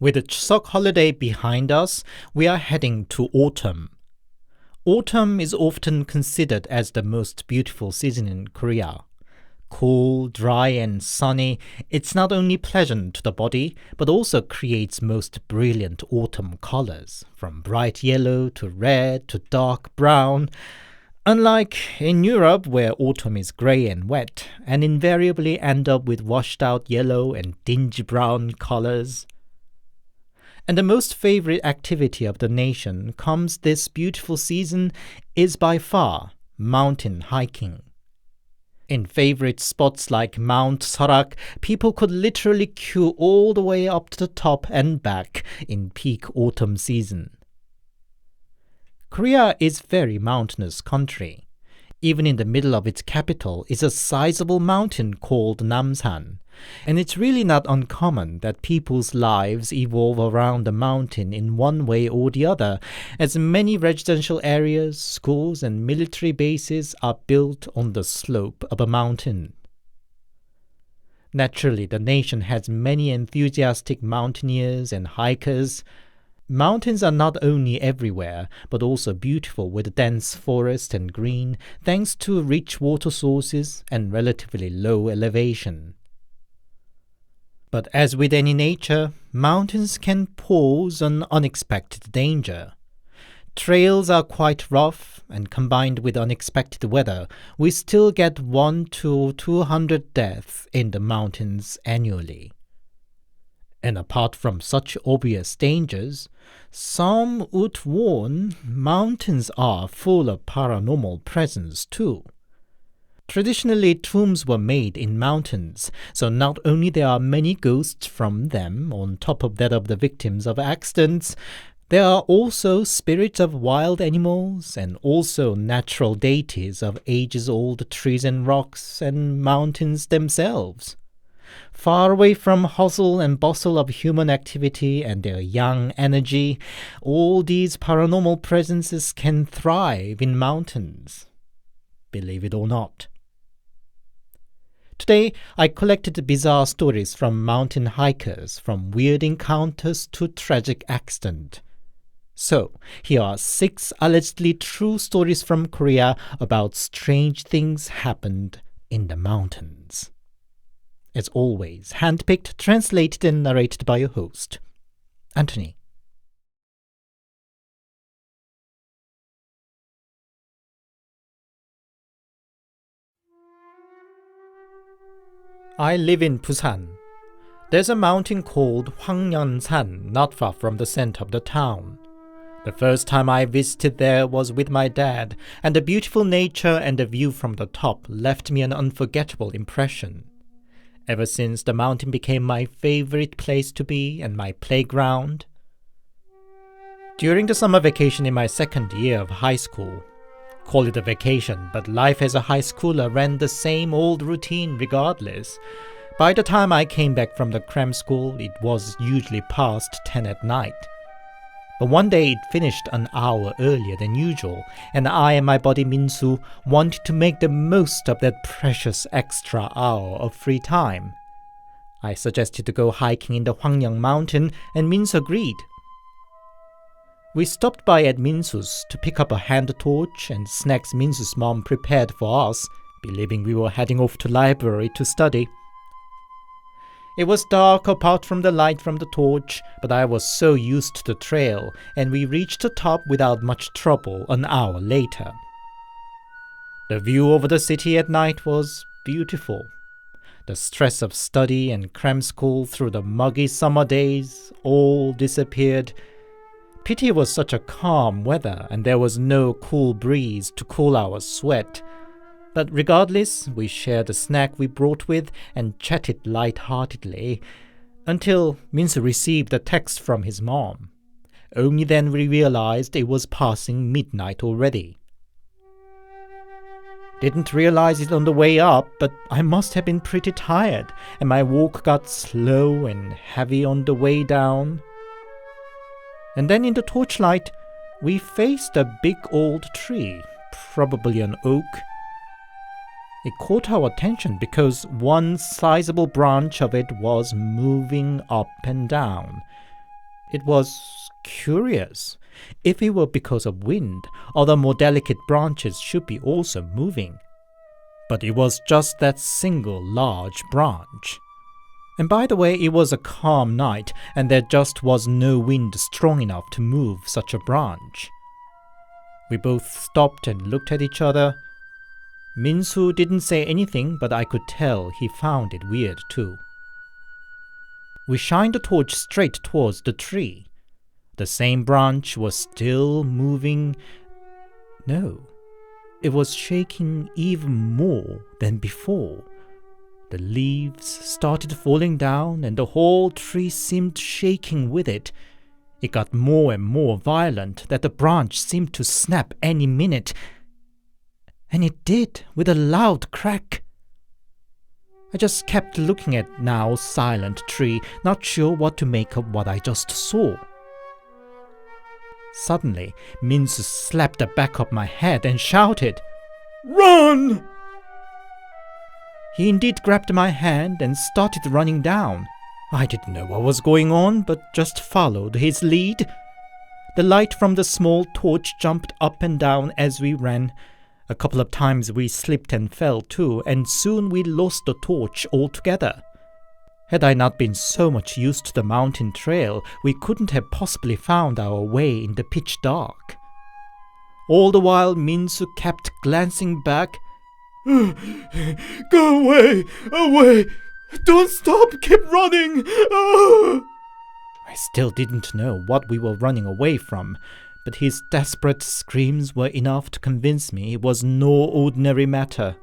With the Chuseok holiday behind us, we are heading to autumn. Autumn is often considered as the most beautiful season in Korea. Cool, dry, and sunny, it's not only pleasant to the body, but also creates most brilliant autumn colors, from bright yellow to red to dark brown. Unlike in Europe, where autumn is gray and wet, and invariably end up with washed out yellow and dingy brown colors. And the most favorite activity of the nation comes this beautiful season is by far mountain hiking. In favorite spots like Mount Sarak, people could literally queue all the way up to the top and back in peak autumn season. Korea is very mountainous country. Even in the middle of its capital is a sizable mountain called Namsan. And it's really not uncommon that people's lives evolve around the mountain in one way or the other, as many residential areas, schools, and military bases are built on the slope of a mountain. Naturally, the nation has many enthusiastic mountaineers and hikers. Mountains are not only everywhere, but also beautiful with dense forest and green, thanks to rich water sources and relatively low elevation. But as with any nature, mountains can pose an unexpected danger. Trails are quite rough, and combined with unexpected weather, we still get 100 to 200 deaths in the mountains annually. And apart from such obvious dangers, some would warn mountains are full of paranormal presence too. Traditionally, tombs were made in mountains, so not only there are many ghosts from them on top of that of the victims of accidents, there are also spirits of wild animals and also natural deities of ages-old trees and rocks and mountains themselves. Far away from hustle and bustle of human activity and their yang energy, all these paranormal presences can thrive in mountains. Believe it or not. Today, I collected bizarre stories from mountain hikers, from weird encounters to tragic accident. So, here are 6 allegedly true stories from Korea about strange things happened in the mountains. As always, handpicked, translated, and narrated by your host, Anthony. I live in Busan. There's a mountain called Hwangyeonsan not far from the center of the town. The first time I visited there was with my dad, and the beautiful nature and the view from the top left me an unforgettable impression. Ever since, the mountain became my favorite place to be and my playground. During the summer vacation in my second year of high school, call it a vacation, but life as a high schooler ran the same old routine regardless. By the time I came back from the cram school, it was usually past 10 at night. But one day it finished an hour earlier than usual, and I and my buddy Minsu wanted to make the most of that precious extra hour of free time. I suggested to go hiking in the Hwangyeong mountain, and Minsu agreed. We stopped by at Minsu's to pick up a hand torch and snacks Minsu's mom prepared for us, believing we were heading off to library to study. It was dark apart from the light from the torch, but I was so used to the trail, and we reached the top without much trouble an hour later. The view over the city at night was beautiful. The stress of study and cram school through the muggy summer days all disappeared. Pity it was such a calm weather and there was no cool breeze to cool our sweat. But regardless, we shared the snack we brought with and chatted light-heartedly until Minsu received a text from his mom. Only then we realized it was passing midnight already. Didn't realize it on the way up, but I must have been pretty tired, and my walk got slow and heavy on the way down. And then in the torchlight, we faced a big old tree, probably an oak. It caught our attention because one sizable branch of it was moving up and down. It was curious. If it were because of wind, other more delicate branches should be also moving. But it was just that single large branch. And by the way, it was a calm night, and there just was no wind strong enough to move such a branch. We both stopped and looked at each other. Minsu didn't say anything, but I could tell he found it weird too. We shined the torch straight towards the tree. The same branch was still moving. No, it was shaking even more than before. The leaves started falling down, and the whole tree seemed shaking with it. It got more and more violent that the branch seemed to snap any minute. And it did, with a loud crack. I just kept looking at now silent tree, not sure what to make of what I just saw. Suddenly, Minsu slapped the back of my head and shouted, "Run!" He indeed grabbed my hand and started running down. I didn't know what was going on, but just followed his lead. The light from the small torch jumped up and down as we ran. A couple of times we slipped and fell too, and soon we lost the torch altogether. Had I not been so much used to the mountain trail, we couldn't have possibly found our way in the pitch dark. All the while, Minsu kept glancing back. "Go away! Away! Don't stop! Keep running!" I still didn't know what we were running away from, but his desperate screams were enough to convince me it was no ordinary matter.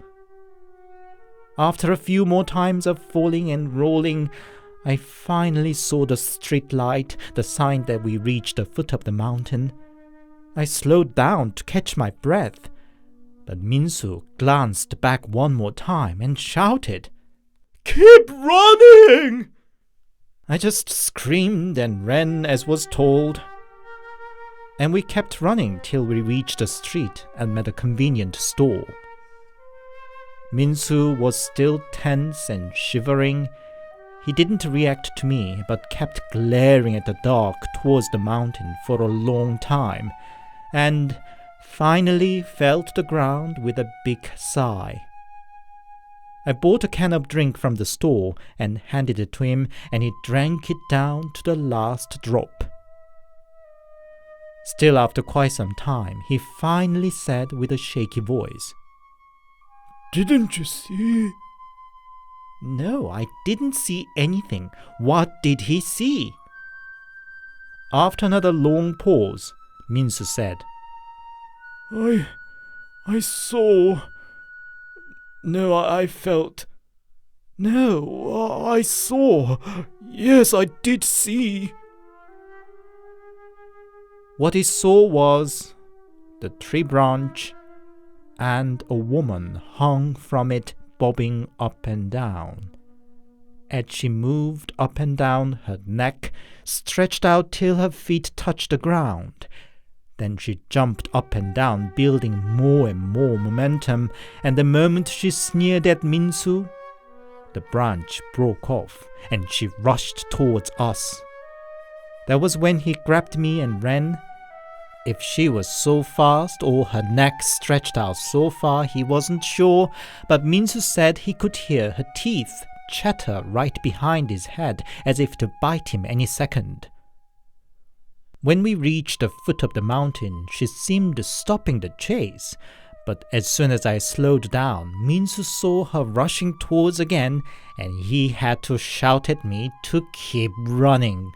After a few more times of falling and rolling, I finally saw the street light, the sign that we reached the foot of the mountain. I slowed down to catch my breath, but Minsu glanced back one more time and shouted, "Keep running!" I just screamed and ran as was told. And we kept running till we reached the street and met a convenient store. Minsu was still tense and shivering. He didn't react to me, but kept glaring at the dark towards the mountain for a long time, and finally fell to the ground with a big sigh. I bought a can of drink from the store and handed it to him, and he drank it down to the last drop. Still, after quite some time, he finally said with a shaky voice, "Didn't you see?" No, I didn't see anything. What did he see? After another long pause, Minsu said, I saw. No, I felt. No, I saw. Yes, I did see. What he saw was the tree branch and a woman hung from it, bobbing up and down. As she moved up and down, her neck stretched out till her feet touched the ground. Then she jumped up and down, building more and more momentum, and the moment she sneered at Minsu, the branch broke off, and she rushed towards us. That was when he grabbed me and ran. If she was so fast or her neck stretched out so far, he wasn't sure, but Minsu said he could hear her teeth chatter right behind his head as if to bite him any second. When we reached the foot of the mountain, she seemed stopping the chase, but as soon as I slowed down, Minsu saw her rushing towards again, and he had to shout at me to keep running.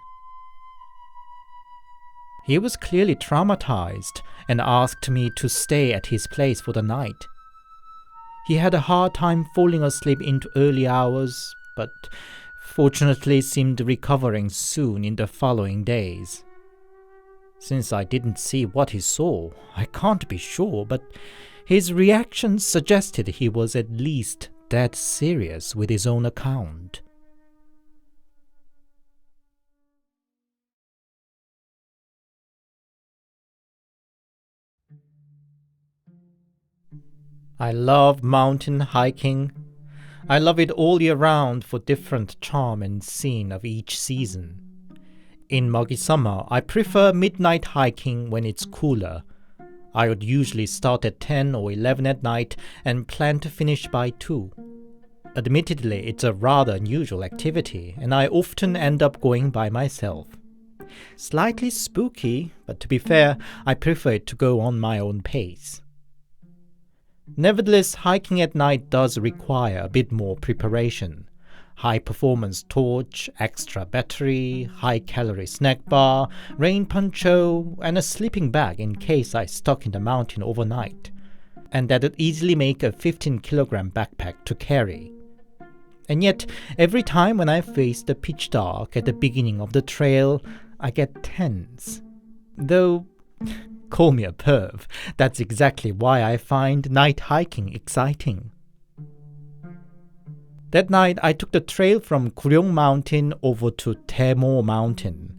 He was clearly traumatized and asked me to stay at his place for the night. He had a hard time falling asleep into early hours, but fortunately seemed recovering soon in the following days. Since I didn't see what he saw, I can't be sure, but his reactions suggested he was at least dead serious with his own account. I love mountain hiking. I love it all year round for different charm and scene of each season. In muggy summer, I prefer midnight hiking when it's cooler. I would usually start at 10 or 11 at night and plan to finish by 2. Admittedly, it's a rather unusual activity, and I often end up going by myself. Slightly spooky, but to be fair, I prefer it to go on my own pace. Nevertheless, hiking at night does require a bit more preparation. High-performance torch, extra battery, high-calorie snack bar, rain poncho, and a sleeping bag in case I stuck in the mountain overnight. And that'd easily make a 15-kilogram backpack to carry. And yet, every time when I face the pitch dark at the beginning of the trail, I get tense. Though, call me a perv, that's exactly why I find night hiking exciting. That night, I took the trail from Guryong Mountain over to Taemo Mountain.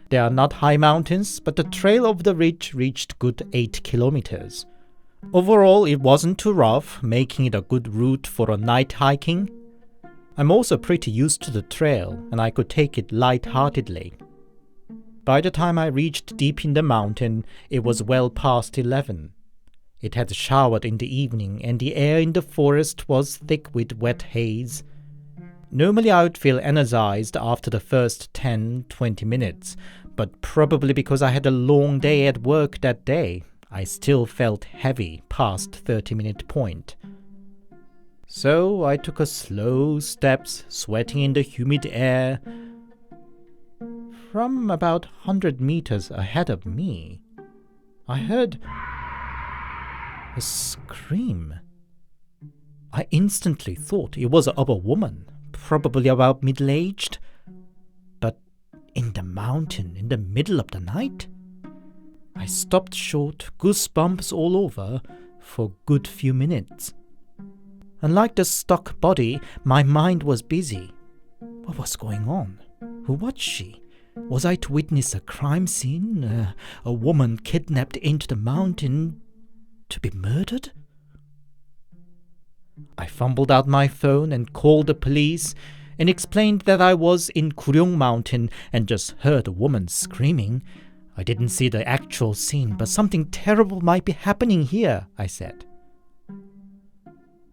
They are not high mountains, but the trail over the ridge reached good 8 kilometers. Overall, it wasn't too rough, making it a good route for a night hiking. I'm also pretty used to the trail, and I could take it light-heartedly. By the time I reached deep in the mountain, it was well past 11. It had showered in the evening, and the air in the forest was thick with wet haze. Normally I would feel energized after the first 10-20 minutes, but probably because I had a long day at work that day, I still felt heavy past 30-minute point. So I took a slow steps, sweating in the humid air. From about 100 meters ahead of me, I heard a scream. I instantly thought it was of a woman, probably about middle-aged. But in the mountain, in the middle of the night? I stopped short, goosebumps all over, for a good few minutes. Unlike the stuck body, my mind was busy. What was going on? Who was she? Was I to witness a crime scene? A woman kidnapped into the mountain to be murdered? I fumbled out my phone and called the police and explained that I was in Guryong Mountain and just heard a woman screaming. I didn't see the actual scene, but something terrible might be happening here, I said.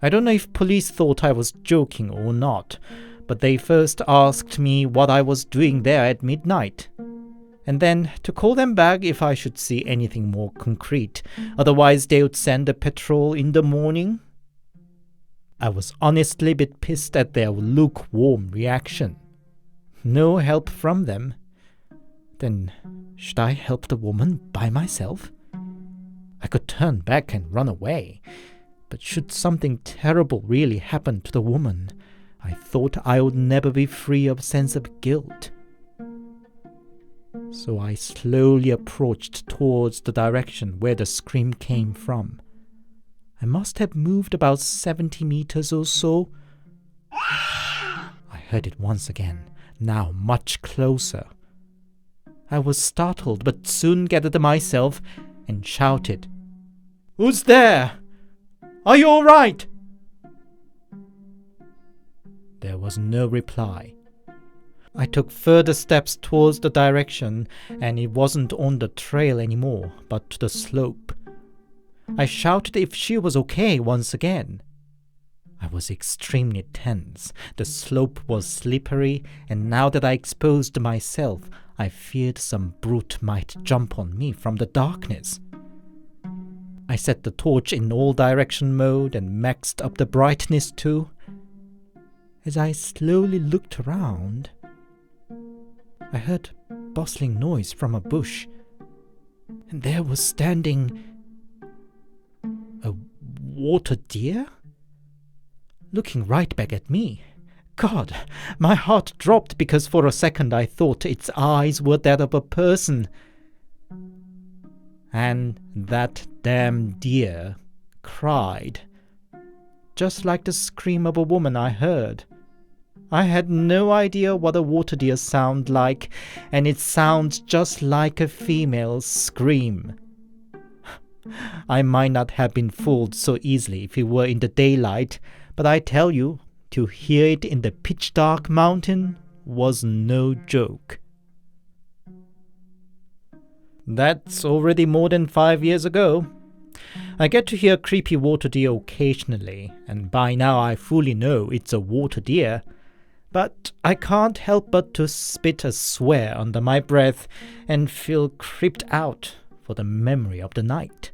I don't know if police thought I was joking or not, but they first asked me what I was doing there at midnight, and then to call them back if I should see anything more concrete, otherwise they would send a patrol in the morning. I was honestly a bit pissed at their lukewarm reaction. No help from them. Then should I help the woman by myself? I could turn back and run away, but should something terrible really happen to the woman, I thought I would never be free of sense of guilt. So I slowly approached towards the direction where the scream came from. I must have moved about 70 meters or so. I heard it once again, now much closer. I was startled, but soon gathered myself and shouted, "Who's there? Are you all right?" There was no reply. I took further steps towards the direction, and it wasn't on the trail anymore, but to the slope. I shouted if she was okay once again. I was extremely tense. The slope was slippery, and now that I exposed myself, I feared some brute might jump on me from the darkness. I set the torch in all direction mode and maxed up the brightness too. As I slowly looked around, I heard a bustling noise from a bush, and there was standing a water deer, looking right back at me. God, my heart dropped because for a second I thought its eyes were that of a person. And that damn deer cried, just like the scream of a woman I heard. I had no idea what a water deer sounds like, and it sounds just like a female's scream. I might not have been fooled so easily if it were in the daylight, but I tell you, to hear it in the pitch-dark mountain was no joke. That's already more than 5 years ago. I get to hear creepy water deer occasionally, and by now I fully know it's a water deer. But I can't help but to spit a swear under my breath and feel creeped out for the memory of the night.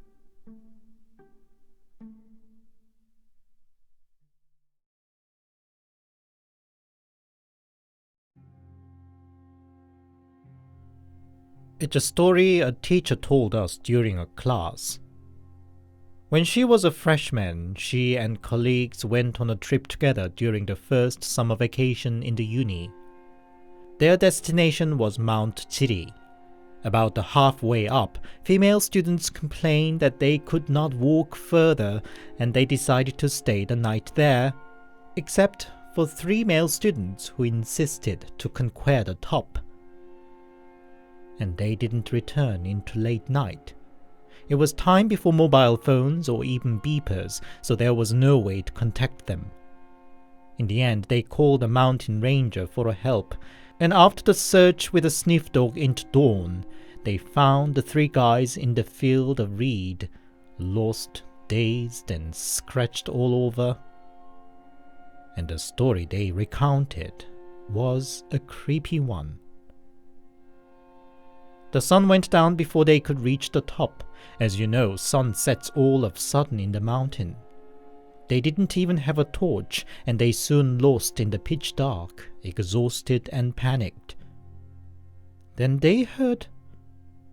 It's a story a teacher told us during a class. When she was a freshman, she and colleagues went on a trip together during the first summer vacation in the uni. Their destination was Mount Chiri. About the halfway up, female students complained that they could not walk further and they decided to stay the night there, except for 3 male students who insisted to conquer the top. And they didn't return into late night. It was time before mobile phones or even beepers, so there was no way to contact them. In the end, they called a mountain ranger for help, and after the search with a sniff dog into dawn, they found the 3 guys in the field of reed, lost, dazed, and scratched all over. And the story they recounted was a creepy one. The sun went down before they could reach the top. As you know, sun sets all of a sudden in the mountain. They didn't even have a torch, and they soon lost in the pitch dark, exhausted and panicked. Then they heard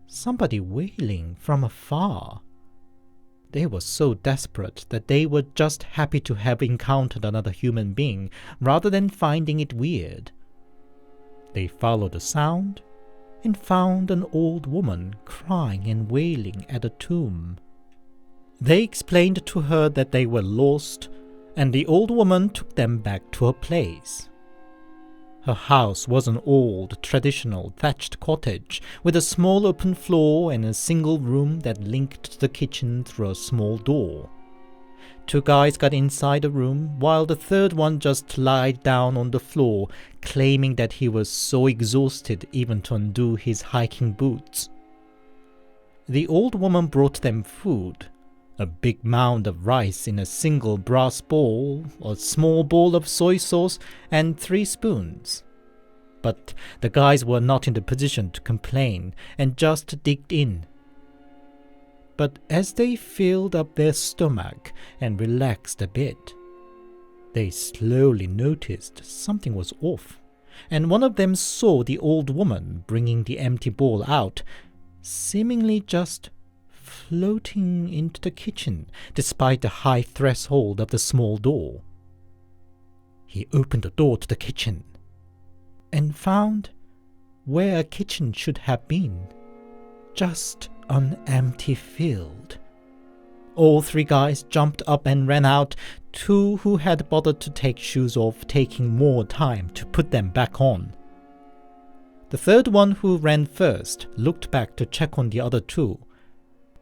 somebody wailing from afar. They were so desperate that they were just happy to have encountered another human being rather than finding it weird. They followed the sound and found an old woman crying and wailing at a tomb. They explained to her that they were lost, and the old woman took them back to her place. Her house was an old, traditional thatched cottage with a small open floor and a single room that linked to the kitchen through a small door. 2 guys got inside the room, while the 3rd one just lied down on the floor, claiming that he was so exhausted even to undo his hiking boots. The old woman brought them food, a big mound of rice in a single brass bowl, a small bowl of soy sauce, and 3 spoons. But the guys were not in the position to complain and just digged in. But as they filled up their stomach and relaxed a bit, they slowly noticed something was off, and one of them saw the old woman bringing the empty bowl out, seemingly just floating into the kitchen despite the high threshold of the small door. He opened the door to the kitchen and found where a kitchen should have been, just an empty field. All 3 guys jumped up and ran out, 2 who had bothered to take shoes off, taking more time to put them back on. The 3rd one, who ran first, looked back to check on the other 2,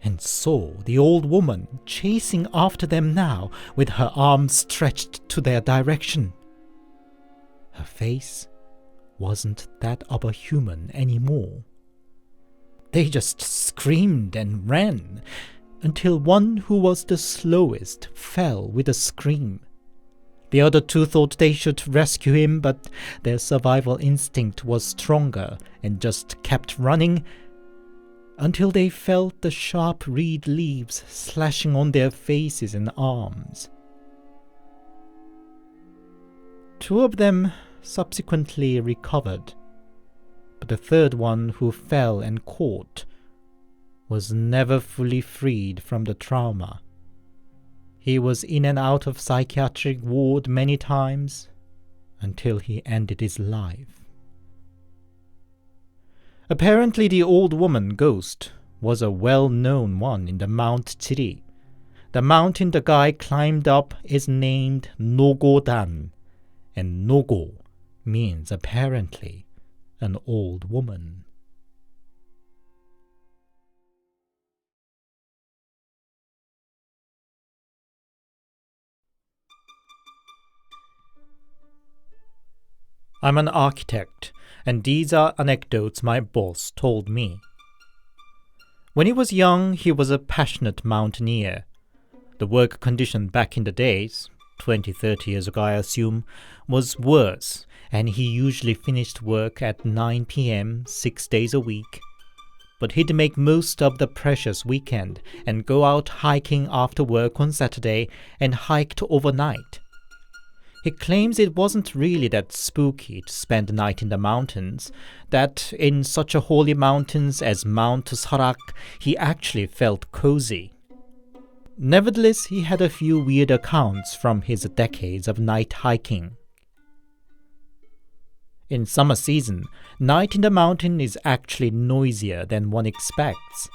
and saw the old woman chasing after them now with her arms stretched to their direction. Her face wasn't that of a human anymore. They just screamed and ran, until one who was the slowest fell with a scream. The other 2 thought they should rescue him, but their survival instinct was stronger and just kept running until they felt the sharp reed leaves slashing on their faces and arms. 2 of them subsequently recovered, but the 3rd one, who fell and caught, was never fully freed from the trauma. He was in and out of psychiatric ward many times until he ended his life. Apparently the old woman ghost was a well-known one in the Mount Chiri. The mountain the guy climbed up is named Nogodan, and Nogo means apparently an old woman. I'm an architect, and these are anecdotes my boss told me. When he was young, he was a passionate mountaineer. The work condition back in the days, 20, 30 years ago I assume, was worse, and he usually finished work at 9 p.m. 6 days a week. But he'd make most of the precious weekend and go out hiking after work on Saturday and hiked overnight. He claims it wasn't really that spooky to spend the night in the mountains, that in such a holy mountains as Mount Sarak, he actually felt cozy. Nevertheless, he had a few weird accounts from his decades of night hiking. In summer season, night in the mountain is actually noisier than one expects.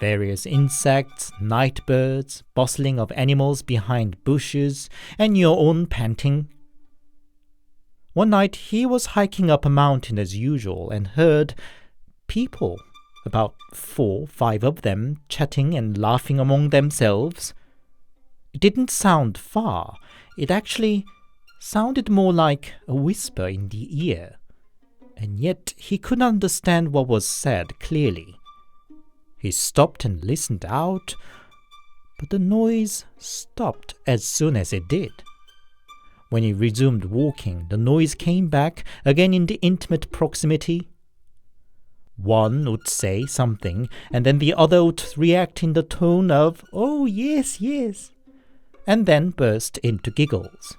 Various insects, night birds, bustling of animals behind bushes, and your own panting. One night he was hiking up a mountain as usual and heard people, about 4, 5 of them, chatting and laughing among themselves. It didn't sound far. It actually sounded more like a whisper in the ear, and yet he couldn't understand what was said clearly. He stopped and listened out, but the noise stopped as soon as it did. When he resumed walking, the noise came back, again in the intimate proximity. One would say something, and then the other would react in the tone of, "Oh, yes, yes," and then burst into giggles.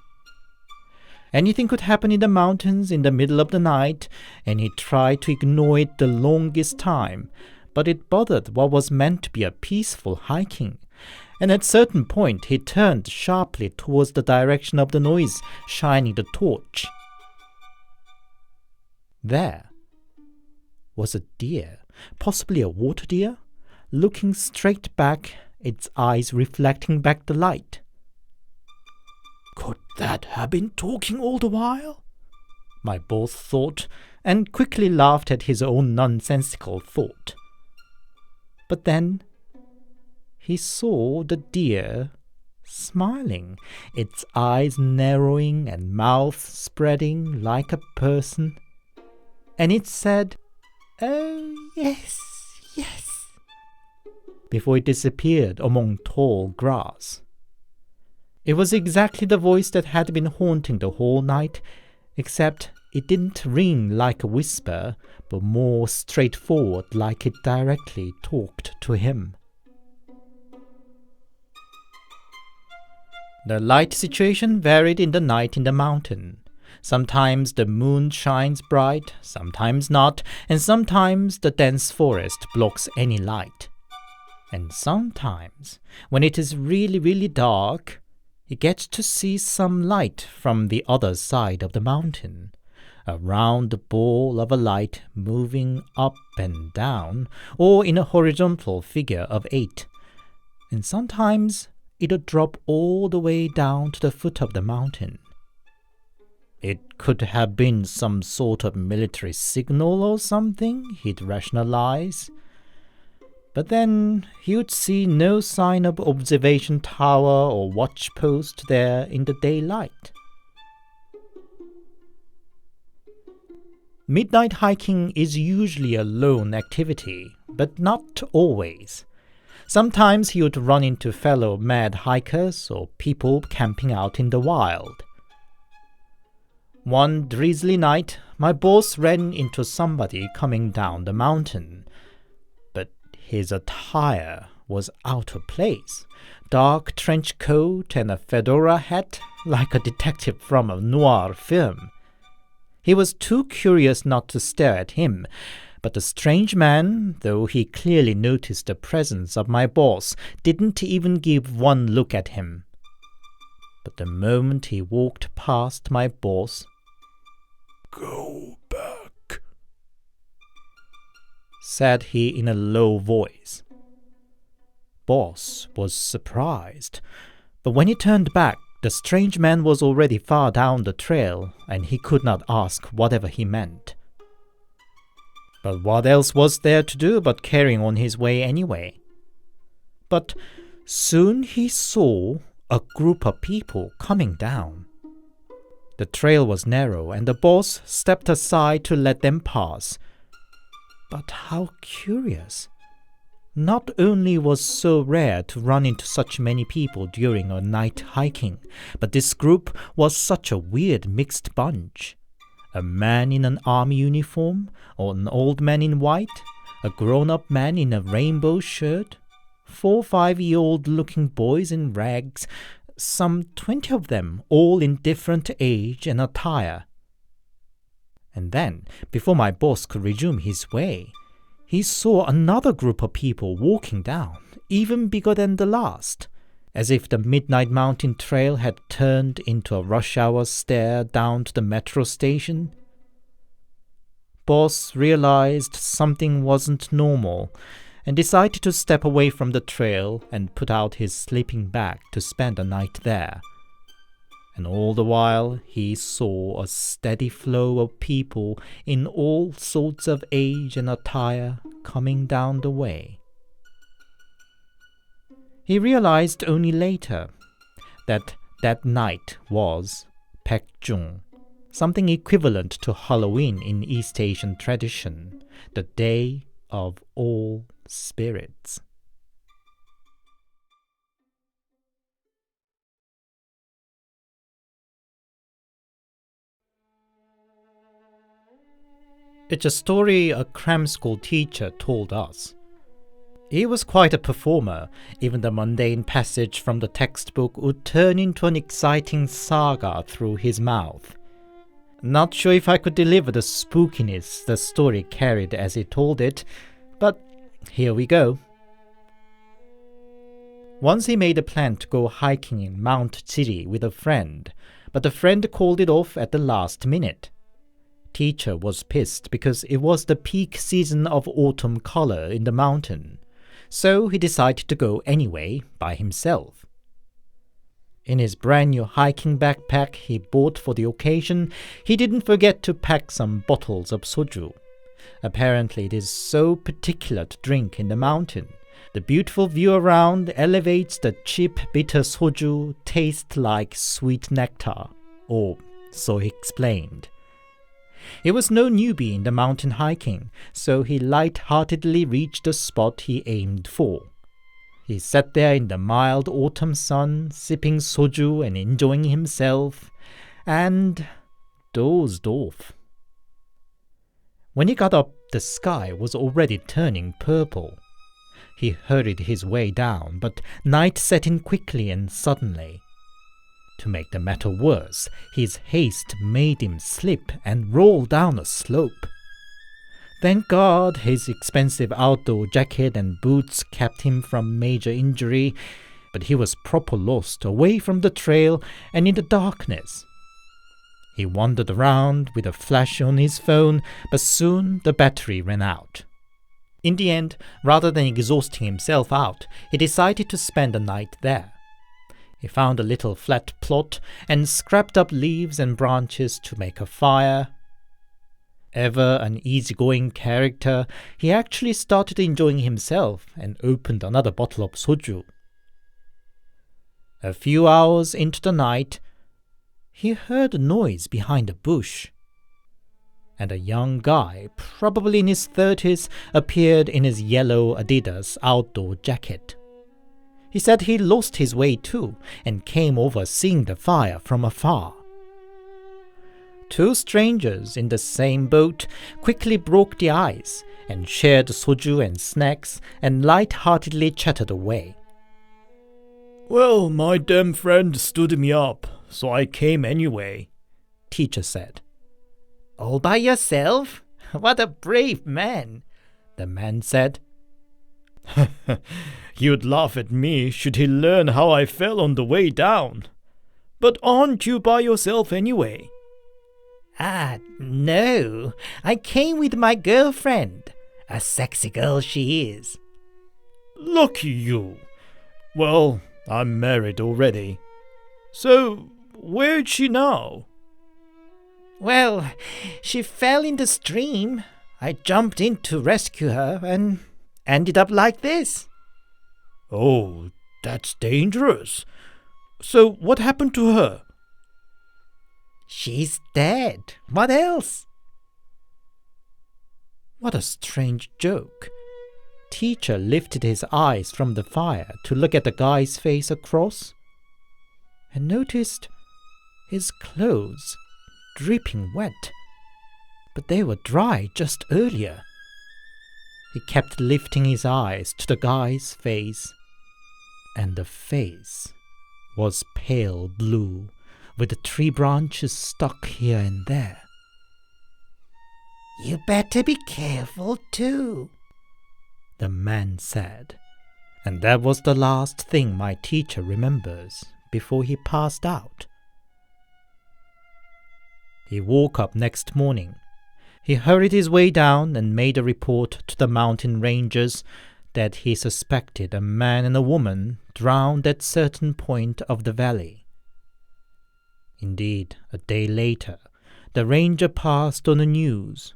Anything could happen in the mountains in the middle of the night, and he tried to ignore it the longest time, but it bothered what was meant to be a peaceful hiking. And at a certain point he turned sharply towards the direction of the noise, shining the torch. There was a deer, possibly a water deer, looking straight back, its eyes reflecting back the light. Could that have been talking all the while? My boss thought, and quickly laughed at his own nonsensical thought. But then he saw the deer smiling, its eyes narrowing and mouth spreading like a person, and it said, "Oh, yes, yes," before it disappeared among tall grass. It was exactly the voice that had been haunting the whole night, except it didn't ring like a whisper, but more straightforward, like it directly talked to him. The light situation varied in the night in the mountain. Sometimes the moon shines bright, sometimes not, and sometimes the dense forest blocks any light. And sometimes, when it is really, really dark, he gets to see some light from the other side of the mountain, a round ball of a light moving up and down, or in a horizontal figure of 8. And sometimes it'll drop all the way down to the foot of the mountain. It could have been some sort of military signal or something, he'd rationalize. But then he would see no sign of observation tower or watch post there in the daylight. Midnight hiking is usually a lone activity, but not always. Sometimes he would run into fellow mad hikers or people camping out in the wild. One drizzly night, my boss ran into somebody coming down the mountain. But his attire was out of place. Dark trench coat and a fedora hat, like a detective from a noir film. He was too curious not to stare at him, but the strange man, though he clearly noticed the presence of my boss, didn't even give one look at him. But the moment he walked past my boss, "Go back," said he in a low voice. Boss was surprised, but when he turned back, the strange man was already far down the trail, and he could not ask whatever he meant. But what else was there to do but carrying on his way anyway? But soon he saw a group of people coming down. The trail was narrow, and the boss stepped aside to let them pass. But how curious! Not only was so rare to run into such many people during a night hiking, but this group was such a weird mixed bunch. A man in an army uniform, or an old man in white, a grown-up man in a rainbow shirt, 4 5-year-old looking boys in rags, some 20 of them, all in different age and attire. And then, before my boss could resume his way, he saw another group of people walking down, even bigger than the last, as if the Midnight Mountain Trail had turned into a rush-hour stare down to the metro station. Boss realized something wasn't normal and decided to step away from the trail and put out his sleeping bag to spend the night there. And all the while he saw a steady flow of people in all sorts of age and attire coming down the way. He realized only later that that night was Baekjung, something equivalent to Halloween in East Asian tradition, the Day of All Spirits. It's a story a cram school teacher told us. He was quite a performer. Even the mundane passage from the textbook would turn into an exciting saga through his mouth. Not sure if I could deliver the spookiness the story carried as he told it, but here we go. Once he made a plan to go hiking in Mount Chiri with a friend, but the friend called it off at the last minute. Teacher was pissed because it was the peak season of autumn color in the mountain, so he decided to go anyway by himself. In his brand new hiking backpack he bought for the occasion, he didn't forget to pack some bottles of soju. Apparently it is so particular to drink in the mountain. The beautiful view around elevates the cheap bitter soju taste like sweet nectar, or so he explained. He was no newbie in the mountain hiking, so he light-heartedly reached the spot he aimed for. He sat there in the mild autumn sun, sipping soju and enjoying himself, and dozed off. When he got up, the sky was already turning purple. He hurried his way down, but night set in quickly and suddenly. To make the matter worse, his haste made him slip and roll down a slope. Thank God his expensive outdoor jacket and boots kept him from major injury, but he was proper lost away from the trail and in the darkness. He wandered around with a flash on his phone, but soon the battery ran out. In the end, rather than exhausting himself out, he decided to spend the night there. He found a little flat plot and scraped up leaves and branches to make a fire. Ever an easygoing character, he actually started enjoying himself and opened another bottle of soju. A few hours into the night, he heard a noise behind a bush, and a young guy, probably in his 30s, appeared in his yellow Adidas outdoor jacket. He said he lost his way too, and came over seeing the fire from afar. Two strangers in the same boat quickly broke the ice, and shared soju and snacks, and light-heartedly chatted away. "Well, my damn friend stood me up, so I came anyway," teacher said. "All by yourself? What a brave man," the man said. "You'd laugh at me should he learn how I fell on the way down. But aren't you by yourself anyway?" No. I came with my girlfriend. A sexy girl she is." "Lucky you. Well, I'm married already. So, where's she now?" "Well, she fell in the stream. I jumped in to rescue her and ended up like this." "Oh, that's dangerous. So what happened to her?" "She's dead. What else?" What a strange joke. teacher lifted his eyes from the fire to look at the guy's face across and noticed his clothes dripping wet, but they were dry just earlier. He kept lifting his eyes to the guy's face, and the face was pale blue, with the tree branches stuck here and there. "You better be careful too," the man said, and that was the last thing my teacher remembers before he passed out. He woke up next morning. He hurried his way down and made a report to the mountain rangers that he suspected a man and a woman drowned at certain point of the valley. Indeed, a day later, the ranger passed on the news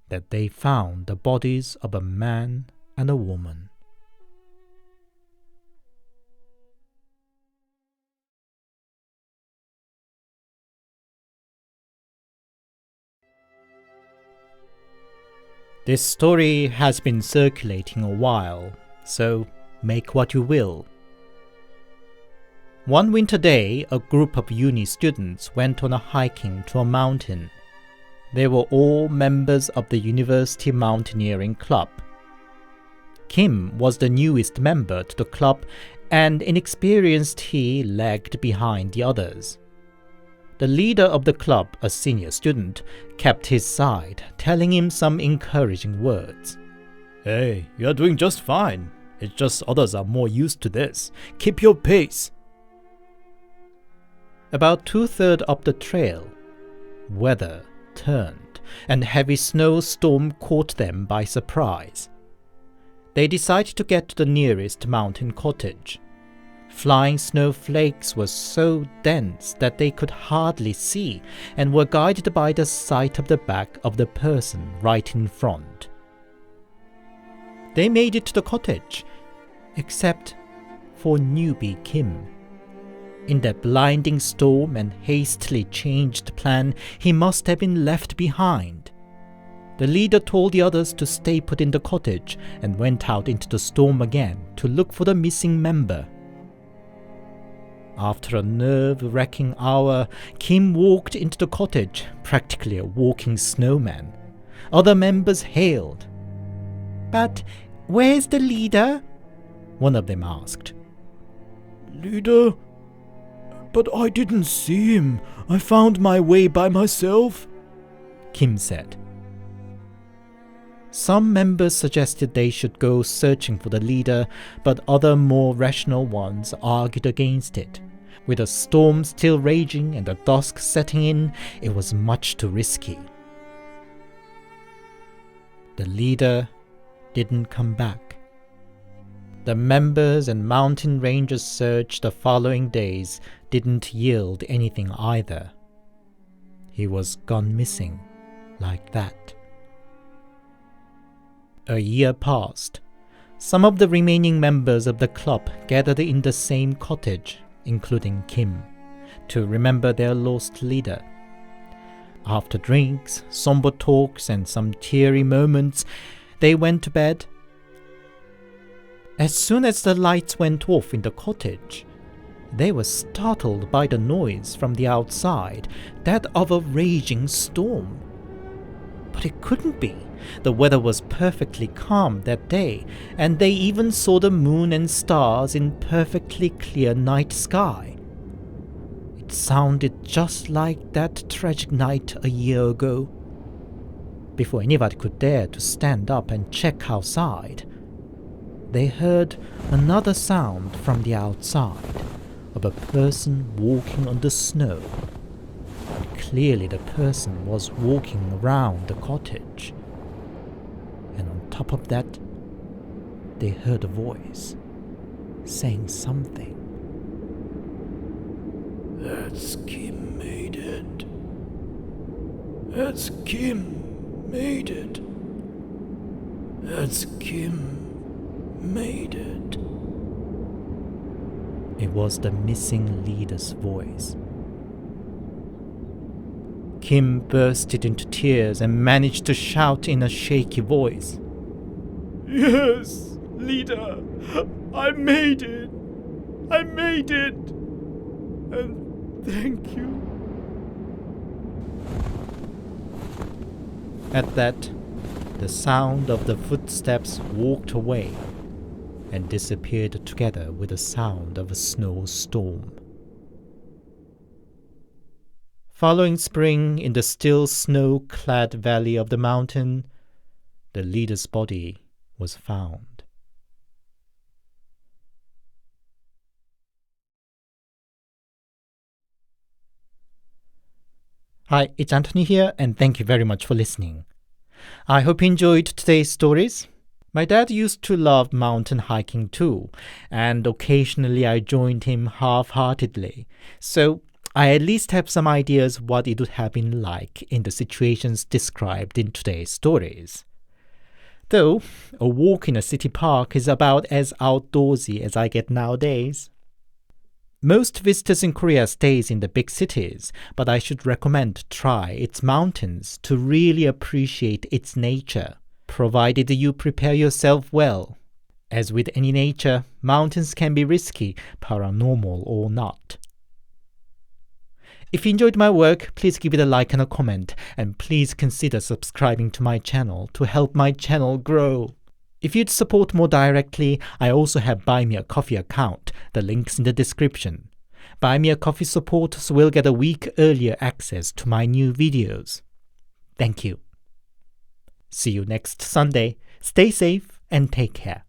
that they found the bodies of a man and a woman. This story has been circulating a while, so make what you will. One winter day, a group of uni students went on a hiking to a mountain. They were all members of the university mountaineering club. Kim was the newest member to the club, and inexperienced he lagged behind the others. The leader of the club, a senior student, kept his side, telling him some encouraging words. "Hey, you're doing just fine. It's just others are more used to this. Keep your pace." About 2/3 up the trail, weather turned, and heavy snowstorm caught them by surprise. They decided to get to the nearest mountain cottage. Flying snowflakes were so dense that they could hardly see and were guided by the sight of the back of the person right in front. They made it to the cottage, except for newbie Kim. In that blinding storm and hastily changed plan, he must have been left behind. The leader told the others to stay put in the cottage and went out into the storm again to look for the missing member. After a nerve-wracking hour, Kim walked into the cottage, practically a walking snowman. Other members hailed. "But where's the leader?" one of them asked. "Leader? But I didn't see him. I found my way by myself," Kim said. Some members suggested they should go searching for the leader, but other more rational ones argued against it. With a storm still raging and the dusk setting in, it was much too risky. The leader didn't come back. The members and mountain rangers' search the following days didn't yield anything either. He was gone missing like that. A year passed. Some of the remaining members of the club gathered in the same cottage, including Kim, to remember their lost leader. After drinks, somber talks, and some teary moments, they went to bed. As soon as the lights went off in the cottage, they were startled by the noise from the outside, that of a raging storm. But it couldn't be. The weather was perfectly calm that day, and they even saw the moon and stars in perfectly clear night sky. It sounded just like that tragic night a year ago. Before anybody could dare to stand up and check outside, they heard another sound from the outside of a person walking on the snow. Clearly the person was walking around the cottage. And on top of that, they heard a voice saying something. "That's Kim made it. That's Kim made it. That's Kim made it." It was the missing leader's voice. Kim bursted into tears and managed to shout in a shaky voice, Yes, leader, I made it. I made it. And thank you. At that, the sound of the footsteps walked away and disappeared together with the sound of a snowstorm. Following spring in the still snow-clad valley of the mountain, the leader's body was found. Hi, it's Anthony here, and thank you very much for listening. I hope you enjoyed today's stories. My dad used to love mountain hiking too, and occasionally I joined him half-heartedly. So I at least have some ideas what it would have been like in the situations described in today's stories. Though, a walk in a city park is about as outdoorsy as I get nowadays. Most visitors in Korea stays in the big cities, but I should recommend try its mountains to really appreciate its nature, provided you prepare yourself well. As with any nature, mountains can be risky, paranormal or not. If you enjoyed my work, please give it a like and a comment, and please consider subscribing to my channel to help my channel grow. If you'd support more directly, I also have Buy Me a Coffee account. The link's in the description. Buy Me a Coffee supporters will get a week earlier access to my new videos. Thank you. See you next Sunday. Stay safe and take care.